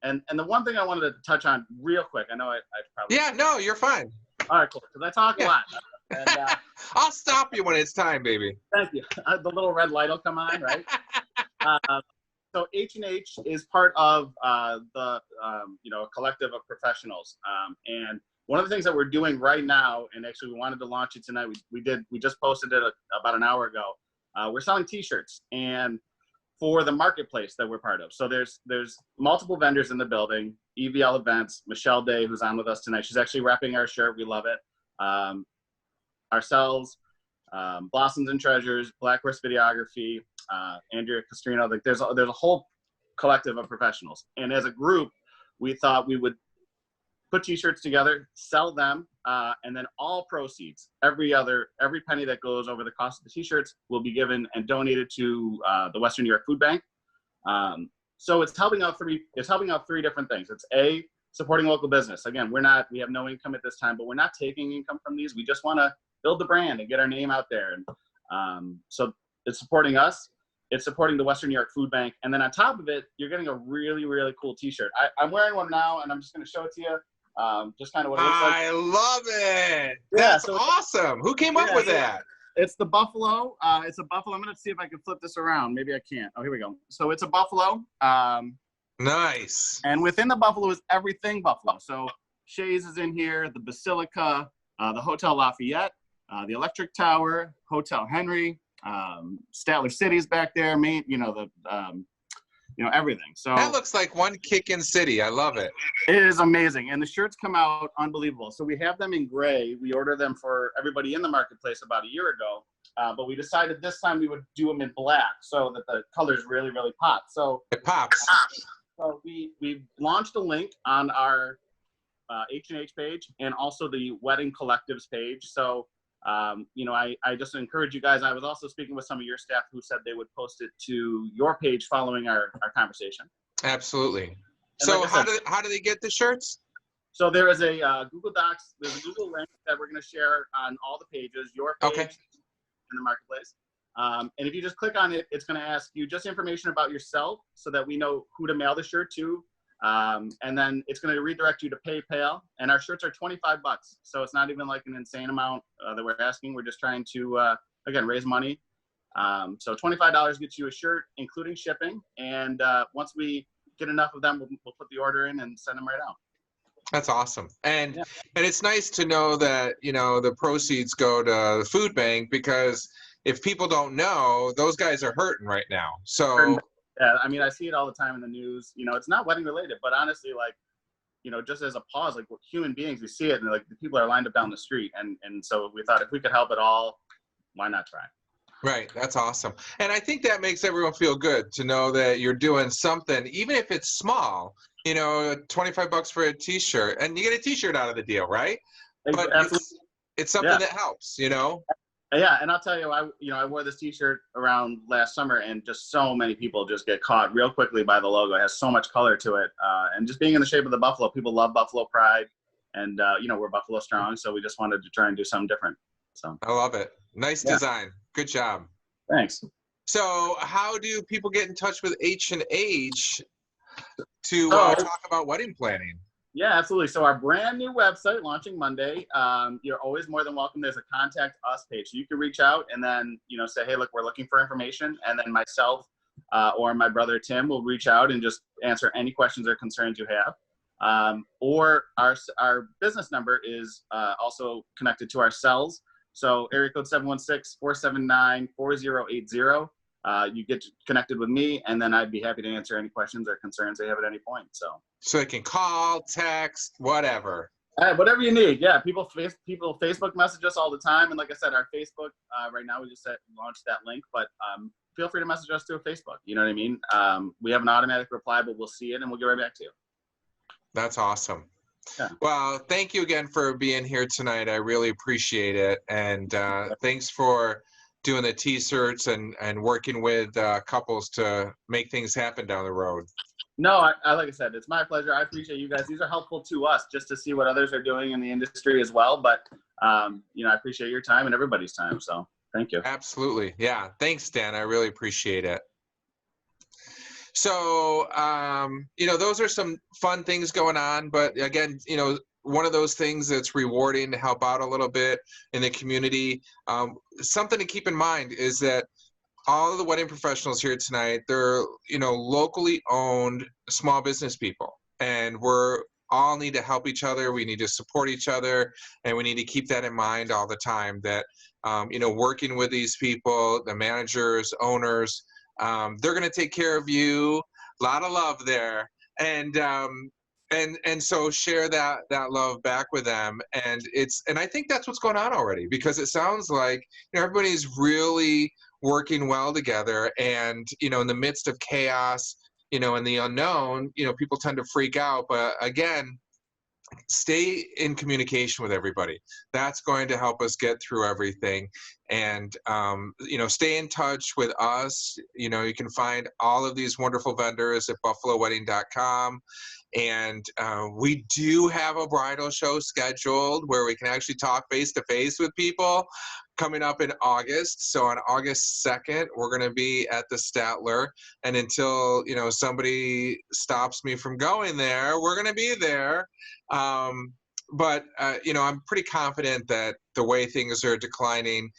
And the one thing I wanted to touch on real quick, I know I probably. Yeah, no, you're fine. All right, cool. Because I talk a lot. And, I'll stop you when it's time, baby. Thank you. The little red light will come on, right? So H&H is part of the collective of professionals, and one of the things that we're doing right now, and actually we wanted to launch it tonight. We just posted it about an hour ago. We're selling T-shirts, and for the marketplace that we're part of. So there's multiple vendors in the building. EVL Events, Michelle Day, who's on with us tonight. She's actually repping our shirt. We love it. Ourselves, Blossoms and Treasures, Black Horse Videography, Andrea Castrino. Like there's a whole collective of professionals. And as a group, we thought we would put T-shirts together, sell them, and then all proceeds, every penny that goes over the cost of the T-shirts will be given and donated to the Western New York Food Bank. So it's helping out three different things. It's A, supporting local business. Again, we have no income at this time, but we're not taking income from these. We just want to build the brand and get our name out there. And so it's supporting us. It's supporting the Western New York Food Bank. And then on top of it, you're getting a really, really cool T-shirt. I'm wearing one now, and I'm just going to show it to you. Just kind of what it looks like. I love it. Yeah, That's so awesome. Who came up with that? It's the buffalo. It's a buffalo. I'm going to see if I can flip this around. Maybe I can't. Oh, here we go. So it's a buffalo. Nice. And within the buffalo is everything buffalo. So Shays is in here, the Basilica, the Hotel Lafayette, the Electric Tower, Hotel Henry, Statler City's back there, everything. So that looks like one kickin' city. I love it. It is amazing. And the shirts come out unbelievable. So we have them in gray. We ordered them for everybody in the marketplace about a year ago. But we decided this time we would do them in black so that the colors really, really pop. So it pops. So we launched a link on our H&H page and also the Wedding Collectives page. So, I just encourage you guys. I was also speaking with some of your staff who said they would post it to your page following our conversation. Absolutely. And so like I said, how do they get the shirts? So there is a Google Docs. There's a Google link that we're going to share on all the pages, your page in the marketplace. And if you just click on it, it's going to ask you just information about yourself so that we know who to mail the shirt to. And then it's going to redirect you to PayPal, and our shirts are $25. So it's not even like an insane amount that we're asking. We're just trying to, again, raise money. So $25 gets you a shirt, including shipping. And once we get enough of them, we'll put the order in and send them right out. That's awesome. And it's nice to know that, the proceeds go to the food bank, because if people don't know, those guys are hurting right now. So yeah, I mean, I see it all the time in the news. It's not wedding related, but honestly, like, just as a pause, like, we're human beings, we see it, and like the people are lined up down the street, and so we thought if we could help at all, why not try? Right, that's awesome. And I think that makes everyone feel good to know that you're doing something, even if it's small. $25 for a T-shirt, and you get a T-shirt out of the deal, right? But it's something that helps, Yeah, and I'll tell you, I wore this T-shirt around last summer, and just so many people just get caught real quickly by the logo. It has so much color to it, and just being in the shape of the buffalo, people love Buffalo Pride, and we're Buffalo strong, so we just wanted to try and do something different. So I love it. Nice design. Good job. Thanks. So how do people get in touch with H&H to talk about wedding planning? Yeah, absolutely. So our brand new website launching Monday. You're always more than welcome. There's a contact us page. So you can reach out and then, say, hey, look, we're looking for information. And then myself or my brother Tim will reach out and just answer any questions or concerns you have. Or our business number is also connected to our cells. So area code 716-479-4080. You get connected with me, and then I'd be happy to answer any questions or concerns they have at any point. So they can call, text, whatever. Whatever you need. Yeah, people Facebook message us all the time, and like I said, our Facebook right now we just launched that link, but feel free to message us through Facebook. You know what I mean? We have an automatic reply, but we'll see it and we'll get right back to you. That's awesome. Yeah. Well, thank you again for being here tonight. I really appreciate it, and thanks for doing the T-shirts and working with couples to make things happen down the road. No, I like I said, it's my pleasure. I appreciate you guys. These are helpful to us just to see what others are doing in the industry as well. But, I appreciate your time and everybody's time. So thank you. Absolutely. Yeah. Thanks, Dan. I really appreciate it. So, those are some fun things going on. But again, one of those things that's rewarding to help out a little bit in the community. Something to keep in mind is that all of the wedding professionals here tonight, they're, locally owned small business people, and we're all need to help each other. We need to support each other, and we need to keep that in mind all the time that, working with these people, the managers, owners, they're going to take care of you. A lot of love there. And so share that love back with them. And I think that's what's going on already, because it sounds like everybody's really working well together, and in the midst of chaos, and the unknown, people tend to freak out. But again, stay in communication with everybody. That's going to help us get through everything. And stay in touch with us. You can find all of these wonderful vendors at buffalowedding.com. And we do have a bridal show scheduled where we can actually talk face-to-face with people coming up in August. So on August 2nd, we're going to be at the Statler. And until, somebody stops me from going there, we're going to be there. But I'm pretty confident that the way things are declining,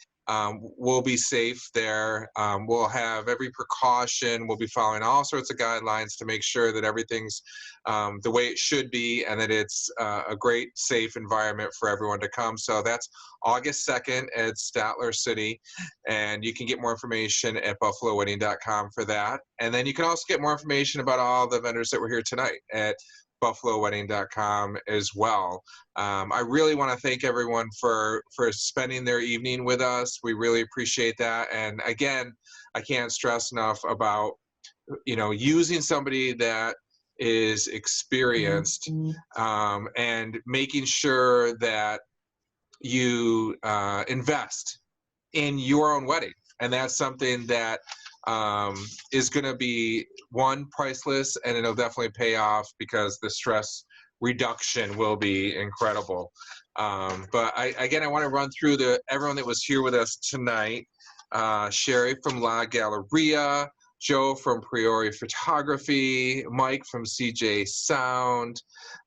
we'll be safe there. We'll have every precaution. We'll be following all sorts of guidelines to make sure that everything's the way it should be, and that it's a great, safe environment for everyone to come. So that's August 2nd at Statler City, and you can get more information at buffalowedding.com for that. And then you can also get more information about all the vendors that were here tonight at buffalowedding.com as well. I really want to thank everyone for spending their evening with us. We really appreciate that. And again, I can't stress enough about, using somebody that is experienced, and making sure that you invest in your own wedding. And that's something that is going to be, one, priceless, and it'll definitely pay off because the stress reduction will be incredible. But I want to run through everyone that was here with us tonight. Sherry from La Galleria, Joe from Priori Photography, Mike from CJ Sound,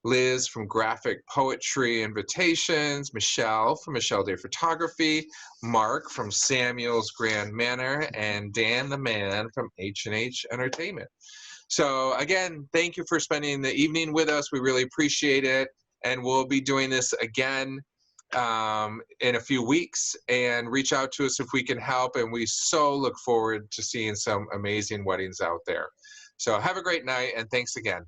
Liz from Graphic Poetry Invitations, Michelle from Michelle Day Photography, Mark from Samuel's Grand Manor, and Dan the Man from H&H Entertainment. So again, thank you for spending the evening with us. We really appreciate it. And we'll be doing this again in a few weeks, and reach out to us if we can help. And we so look forward to seeing some amazing weddings out there. So have a great night, and thanks again.